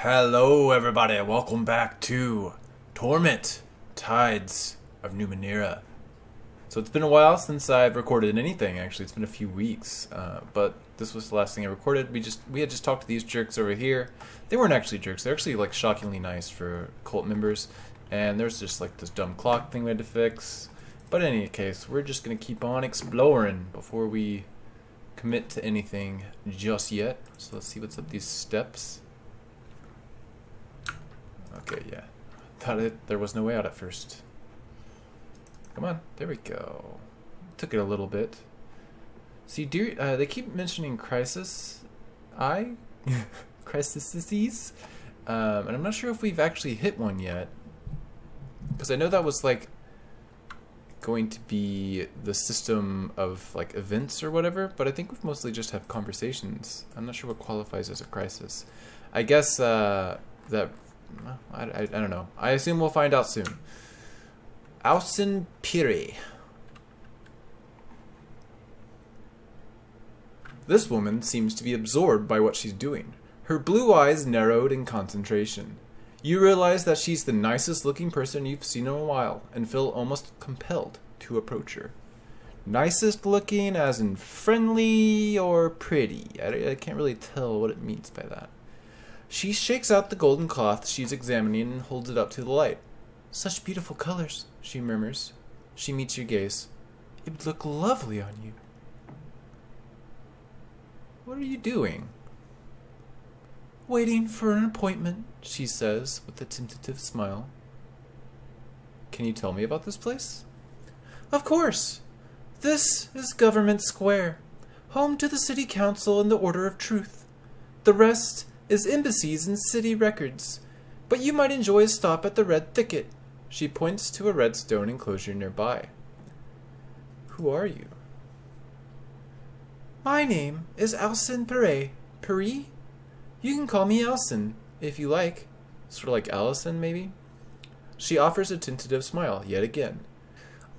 Hello everybody, welcome back to Torment, Tides of Numenera. So it's been a while since I've recorded anything, actually. It's been a few weeks, but this was the last thing I recorded. We had just talked to these jerks over here. They weren't actually jerks, they're actually like shockingly nice for cult members. And there's just like this dumb clock thing we had to fix. But in any case, we're just going to keep on exploring before we commit to anything just yet. So let's see what's up these steps. Okay, yeah. There was no way out at first. Come on, there we go. Took it a little bit. See, they keep mentioning crisis. Crises. And I'm not sure if we've actually hit one yet. Because I know that was like going to be the system of like events or whatever, but I think we've mostly just have conversations. I'm not sure what qualifies as a crisis. I guess that I don't know. I assume we'll find out soon. Ausen Piri. This woman seems to be absorbed by what she's doing. Her blue eyes narrowed in concentration. You realize that she's the nicest looking person you've seen in a while and feel almost compelled to approach her. Nicest looking as in friendly or pretty? I can't really tell what it means by that. She shakes out the golden cloth she's examining and holds it up to the light. Such beautiful colors, she murmurs. She meets your gaze. It would look lovely on you. What are you doing? Waiting for an appointment, she says with a tentative smile. Can you tell me about this place? Of course. This is Government Square, home to the City Council and the Order of Truth. The rest is embassies and city records, but you might enjoy a stop at the Red Thicket. She points to a red stone enclosure nearby. Who are you? My name is Ausen Piri. Piri? You can call me Ausen, if you like. Sort of like Allison, maybe? She offers a tentative smile, yet again.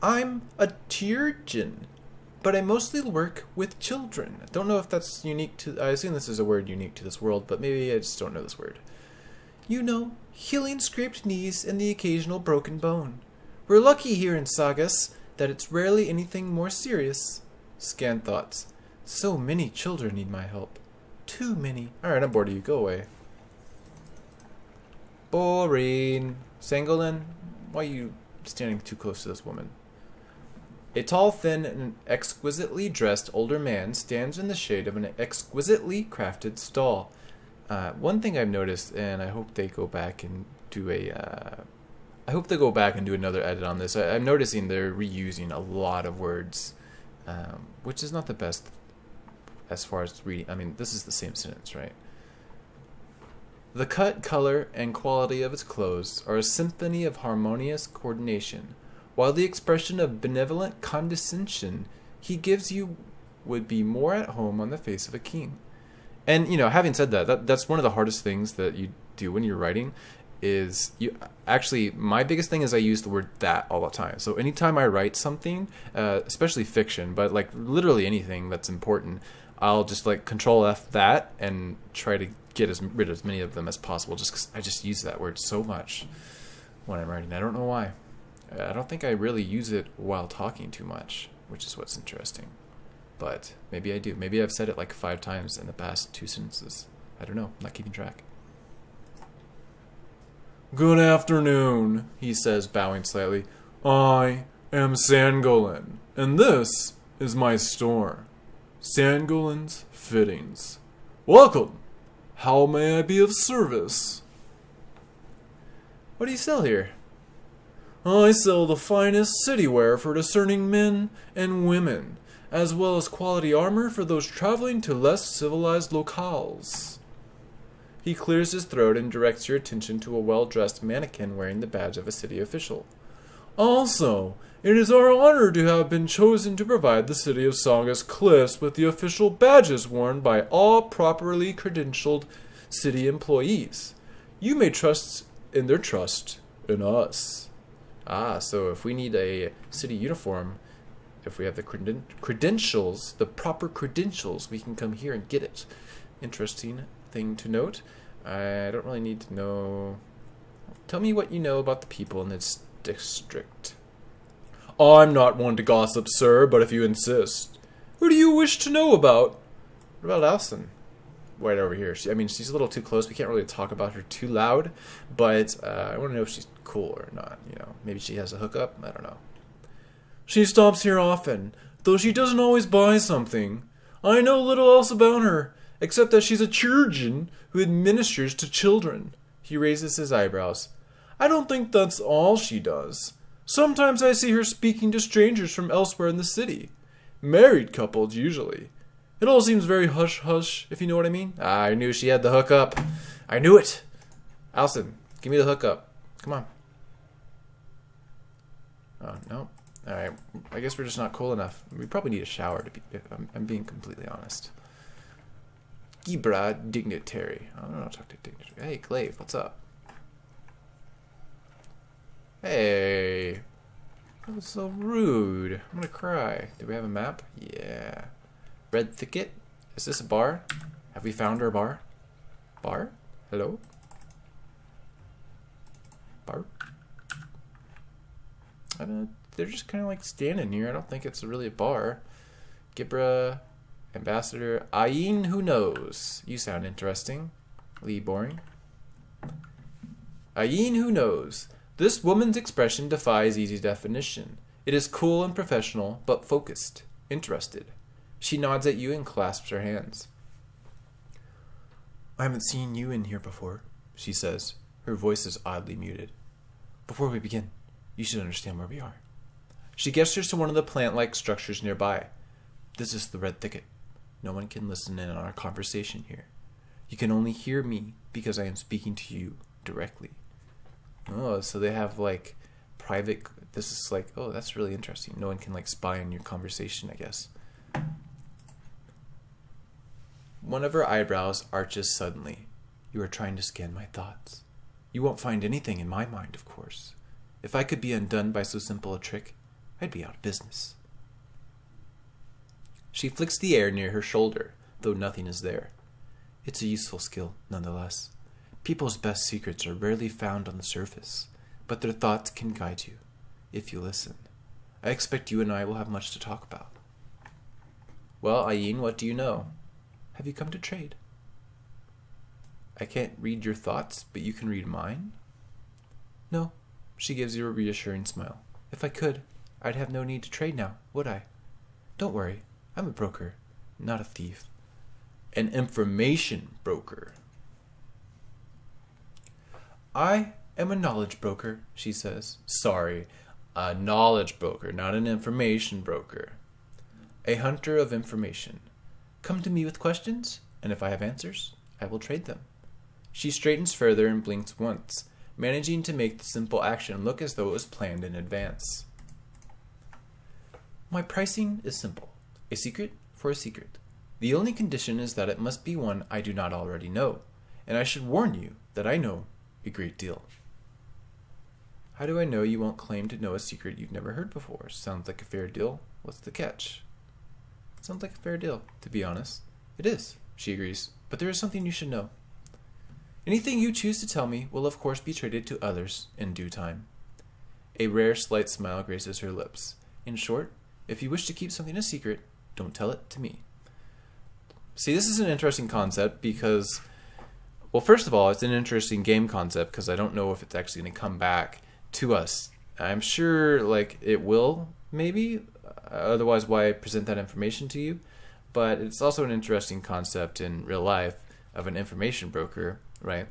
I'm a Tyrgen, but I mostly work with children. I don't know if that's unique to... I assume this is a word unique to this world, but maybe I just don't know this word. You know, healing scraped knees and the occasional broken bone. We're lucky here in Sagas that it's rarely anything more serious. Scan thoughts. So many children need my help. Too many. Alright, I'm bored of you. Go away. Boring. Sangolin, why are you standing too close to this woman? A tall, thin, and exquisitely dressed older man stands in the shade of an exquisitely crafted stall. One thing I've noticed, and I hope they go back and do another edit on this. I'm noticing they're reusing a lot of words, which is not the best as far as reading. I mean, this is the same sentence, right? The cut, color, and quality of his clothes are a symphony of harmonious coordination, while the expression of benevolent condescension he gives you would be more at home on the face of a king. And, you know, having said that's one of the hardest things that you do when you're writing is my biggest thing is I use the word that all the time. So anytime I write something, especially fiction, but like literally anything that's important, I'll just like Control F that and try to get rid of as many of them as possible, just because I just use that word so much when I'm writing. I don't know why. I don't think I really use it while talking too much, which is what's interesting. But maybe I do. Maybe I've said it like 5 times in the past 2 sentences. I don't know. I'm not keeping track. Good afternoon, he says, bowing slightly. I am Sangolin, and this is my store. Sangolin's Fittings. Welcome! How may I be of service? What do you sell here? I sell the finest city wear for discerning men and women, as well as quality armor for those traveling to less civilized locales. He clears his throat and directs your attention to a well-dressed mannequin wearing the badge of a city official. Also, it is our honor to have been chosen to provide the city of Sagas Cliffs with the official badges worn by all properly credentialed city employees. You may trust in their trust in us. So if we need a city uniform, if we have the credentials, the proper credentials, we can come here and get it. Interesting thing to note. I don't really need to know. Tell me what you know about the people in this district. I'm not one to gossip, sir, but if you insist. Who do you wish to know about? What about Alison? Right over here. She's a little too close. We can't really talk about her too loud, but I want to know if she's cool or not. Maybe she has a hookup. I don't know. She stops here often, though she doesn't always buy something. I know little else about her, except that she's a chirurgeon who administers to children. He raises his eyebrows. I don't think that's all she does. Sometimes I see her speaking to strangers from elsewhere in the city. Married couples, usually. It all seems very hush-hush, if you know what I mean. I knew she had the hookup. I knew it. Alison, give me the hookup. Come on. Oh, no. Alright, I guess we're just not cool enough. We probably need a shower, to be. I'm being completely honest. Gibra dignitary. I don't know how to talk to dignitary. Hey, Glaive, what's up? Hey. That was so rude. I'm gonna cry. Do we have a map? Yeah. Red Thicket? Is this a bar? Have we found our bar? Bar? Hello? Bar? I don't know. They're just kind of like standing here. I don't think it's really a bar. Gibra, Ambassador, Ayin, who knows? You sound interesting. Lee boring. Ayin, who knows? This woman's expression defies easy definition. It is cool and professional, but focused, interested. She nods at you and clasps her hands. I haven't seen you in here before, she says. Her voice is oddly muted. Before we begin, you should understand where we are. She gestures to one of the plant-like structures nearby. This is the Red Thicket. No one can listen in on our conversation here. You can only hear me because I am speaking to you directly. Oh, so they have like private. This is like, oh, that's really interesting. No one can like spy on your conversation, I guess. One of her eyebrows arches suddenly. You are trying to scan my thoughts. You won't find anything in my mind, of course. If I could be undone by so simple a trick, I'd be out of business. She flicks the air near her shoulder, though nothing is there. It's a useful skill, nonetheless. People's best secrets are rarely found on the surface, but their thoughts can guide you, if you listen. I expect you and I will have much to talk about. Well, Ayin, what do you know? Have you come to trade? I can't read your thoughts, but you can read mine? No, she gives you a reassuring smile. If I could, I'd have no need to trade now, would I? Don't worry, I'm a broker, not a thief. An information broker. I am a knowledge broker, she says. Sorry, a knowledge broker, not an information broker. A hunter of information. Come to me with questions, and if I have answers, I will trade them. She straightens further and blinks once, managing to make the simple action look as though it was planned in advance. My pricing is simple. A secret for a secret. The only condition is that it must be one I do not already know, and I should warn you that I know a great deal. How do I know you won't claim to know a secret you've never heard before? Sounds like a fair deal. What's the catch? Sounds like a fair deal, to be honest. It is, she agrees, but there is something you should know. Anything you choose to tell me will of course be traded to others in due time. A rare slight smile graces her lips. In short, if you wish to keep something a secret, don't tell it to me. See, this is an interesting concept because, well, first of all, it's an interesting game concept because I don't know if it's actually going to come back to us. I'm sure, like, it will, maybe. Otherwise, why present that information to you? But it's also an interesting concept in real life of an information broker, right?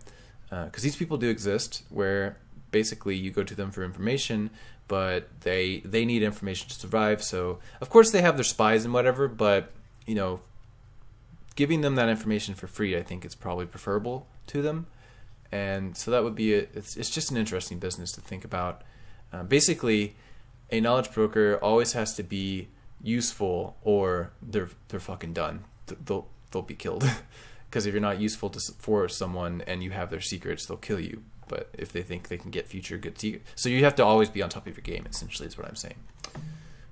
Because these people do exist where basically you go to them for information, but they need information to survive. So, of course, they have their spies and whatever, but, you know, giving them that information for free, I think it's probably preferable to them. And so that would be it's just an interesting business to think about. Basically, a knowledge broker always has to be useful or they're fucking done. They'll be killed. Because if you're not useful for someone and you have their secrets, they'll kill you. But if they think they can get future good secrets. So you have to always be on top of your game, essentially, is what I'm saying.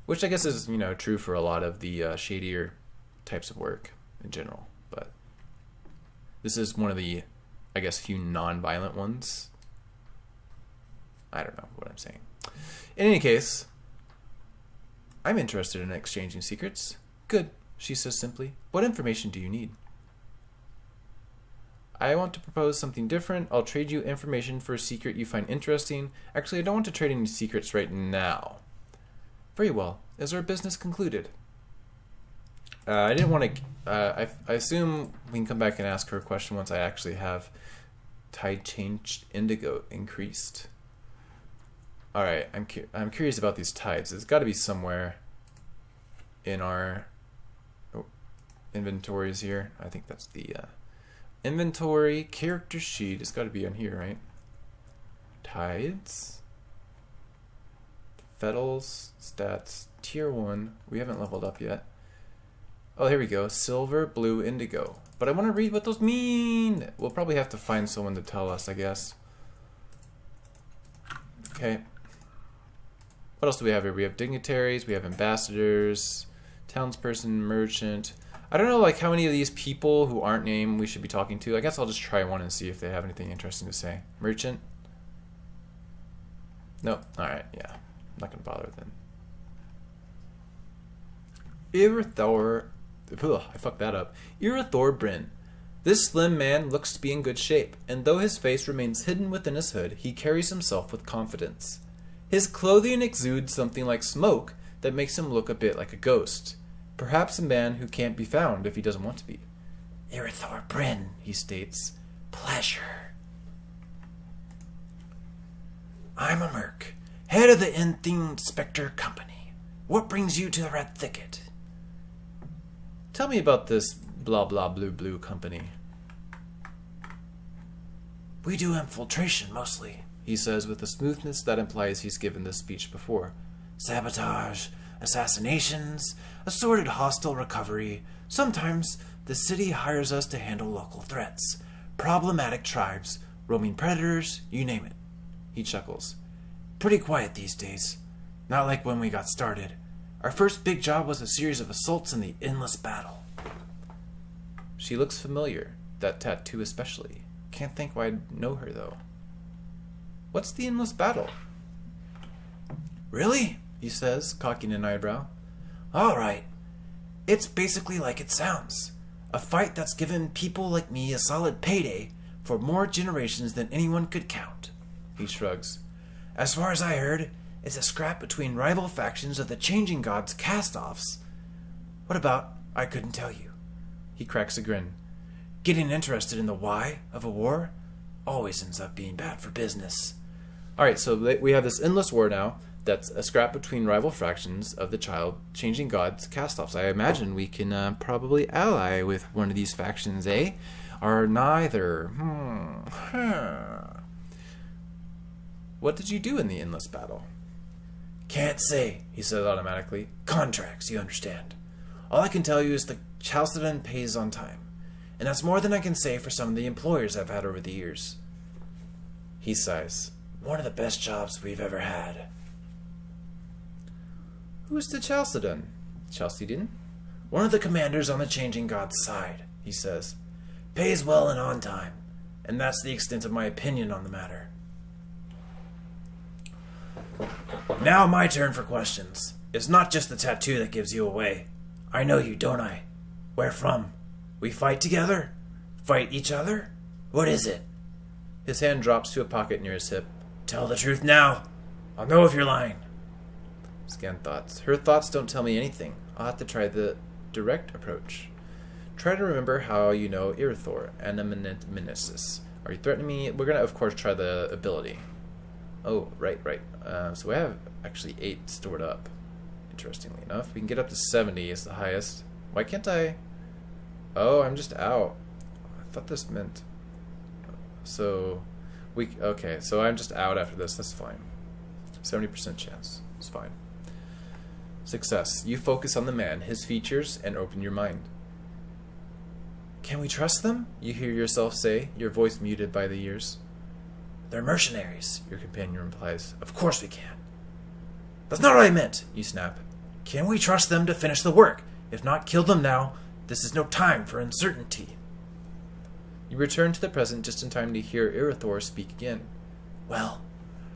Which I guess is, you know, true for a lot of the shadier types of work in general. But this is one of the I guess, few non-violent ones. I don't know what I'm saying. In any case, I'm interested in exchanging secrets. Good, she says simply. What information do you need? I want to propose something different. I'll trade you information for a secret you find interesting. Actually, I don't want to trade any secrets right now. Very well. Is our business concluded? I didn't want to... I assume we can come back and ask her a question once I actually have tide changed indigo increased. Alright, I'm curious about these tides. There's got to be somewhere in our inventories here. I think that's the inventory character sheet. It's got to be on here, right? Tides. Fetals, stats, tier 1. We haven't leveled up yet. Oh, here we go. Silver, blue, indigo. But I want to read what those mean. We'll probably have to find someone to tell us, I guess. Okay. What else do we have here? We have dignitaries, we have ambassadors, townsperson, merchant. I don't know like how many of these people who aren't named we should be talking to. I guess I'll just try one and see if they have anything interesting to say. Merchant? Nope. Alright, yeah. I'm not going to bother then. Irithor... Ugh, I fucked that up. Irithor Bryn. This slim man looks to be in good shape, and though his face remains hidden within his hood, he carries himself with confidence. His clothing exudes something like smoke that makes him look a bit like a ghost. Perhaps a man who can't be found if he doesn't want to be. Irithor Bryn, he states. Pleasure. I'm a merc, head of the Inspector Company. What brings you to the Red Thicket? Tell me about this blah blah blue blue company. We do infiltration mostly, he says with a smoothness that implies he's given this speech before. Sabotage, assassinations, assorted hostile recovery. Sometimes the city hires us to handle local threats. Problematic tribes, roaming predators, you name it. He chuckles. Pretty quiet these days. Not like when we got started. Our first big job was a series of assaults in the Endless Battle. She looks familiar, that tattoo especially. Can't think why I'd know her, though. What's the Endless Battle? Really? He says, cocking an eyebrow. All right. It's basically like it sounds. A fight that's given people like me a solid payday for more generations than anyone could count. He shrugs. As far as I heard, it's a scrap between rival factions of the Changing Gods cast-offs. What about I couldn't tell you? He cracks a grin. Getting interested in the why of a war always ends up being bad for business. Alright, so we have this endless war now that's a scrap between rival factions of the Changing Gods cast-offs. I imagine we can probably ally with one of these factions, eh? Or neither. What did you do in the Endless Battle? Can't say, he said automatically. Contracts, you understand. All I can tell you is the Chalcedon pays on time. And that's more than I can say for some of the employers I've had over the years. He sighs. One of the best jobs we've ever had. Who's the Chalcedon? Chalcedon? One of the commanders on the Changing Gods side, he says. Pays well and on time. And that's the extent of my opinion on the matter. Now my turn for questions. It's not just the tattoo that gives you away. I know you, don't I? Where from? We fight together? Fight each other? What is it? His hand drops to a pocket near his hip. Tell the truth now. I'll know if you're lying. Scan thoughts. Her thoughts don't tell me anything. I'll have to try the direct approach. Try to remember how you know Irithor, Anamenesis. Are you threatening me? We're going to, of course, try the ability. Oh, right. So we have actually 8 stored up. Interestingly enough. We can get up to 70 is the highest. Why can't I... Oh, I'm just out. I thought this meant... So... Okay, so I'm just out after this. That's fine. 70% chance. It's fine. Success. You focus on the man, his features, and open your mind. Can we trust them? You hear yourself say, your voice muted by the years. They're mercenaries, your companion replies. Of course we can. That's not what I meant, you snap. Can we trust them to finish the work? If not, kill them now. This is no time for uncertainty. You return to the present just in time to hear Irathor speak again. Well,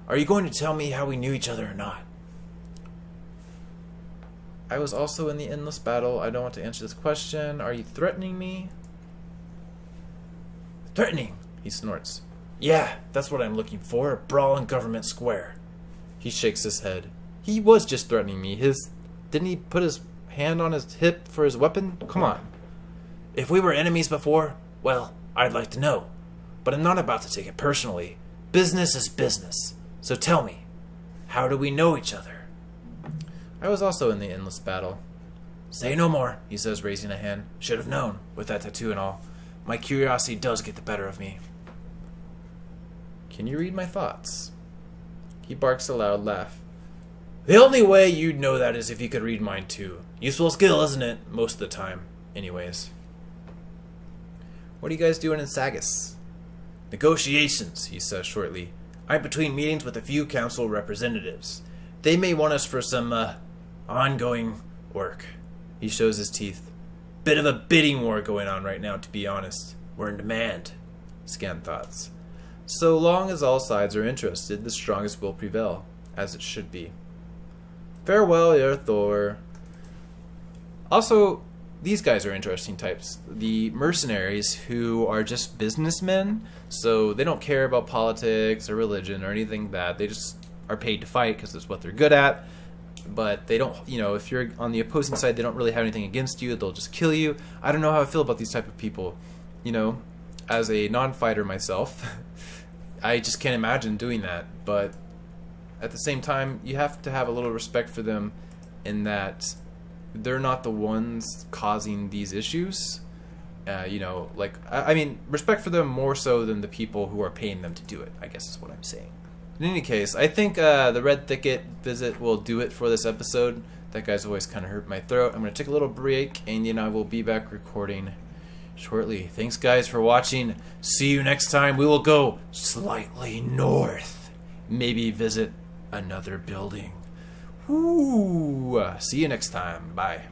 are you going to tell me how we knew each other or not? I was also in the endless battle. I don't want to answer this question. Are you threatening me? Threatening, he snorts. Yeah, that's what I'm looking for. A brawl in Government Square. He shakes his head. He was just threatening me. Didn't he put his hand on his hip for his weapon? Come on. If we were enemies before, well, I'd like to know. But I'm not about to take it personally. Business is business. So tell me, how do we know each other? I was also in the endless battle. Say no more, he says, raising a hand. Should have known, with that tattoo and all. My curiosity does get the better of me. Can you read my thoughts? He barks a loud laugh. The only way you'd know that is if you could read mine too. Useful skill, isn't it? Most of the time. Anyways. What are you guys doing in Sagas? Negotiations, he says shortly. I'm between meetings with a few council representatives. They may want us for some, ongoing work. He shows his teeth. Bit of a bidding war going on right now, to be honest. We're in demand. Scan thoughts. So long as all sides are interested, the strongest will prevail, as it should be. Farewell, Irathor. Also, these guys are interesting types. The mercenaries who are just businessmen, so they don't care about politics or religion or anything like that. They just are paid to fight because it's what they're good at. But they don't, if you're on the opposing side, they don't really have anything against you. They'll just kill you. I don't know how I feel about these type of people. As a non-fighter myself, I just can't imagine doing that. But at the same time, you have to have a little respect for them in that they're not the ones causing these issues. Respect for them more so than the people who are paying them to do it, I guess is what I'm saying. In any case, I think the Red Thicket visit will do it for this episode. That guy's always kind of hurt my throat. I'm going to take a little break, and I will be back recording shortly. Thanks, guys, for watching. See you next time. We will go slightly north. Maybe visit another building. Ooh. See you next time. Bye.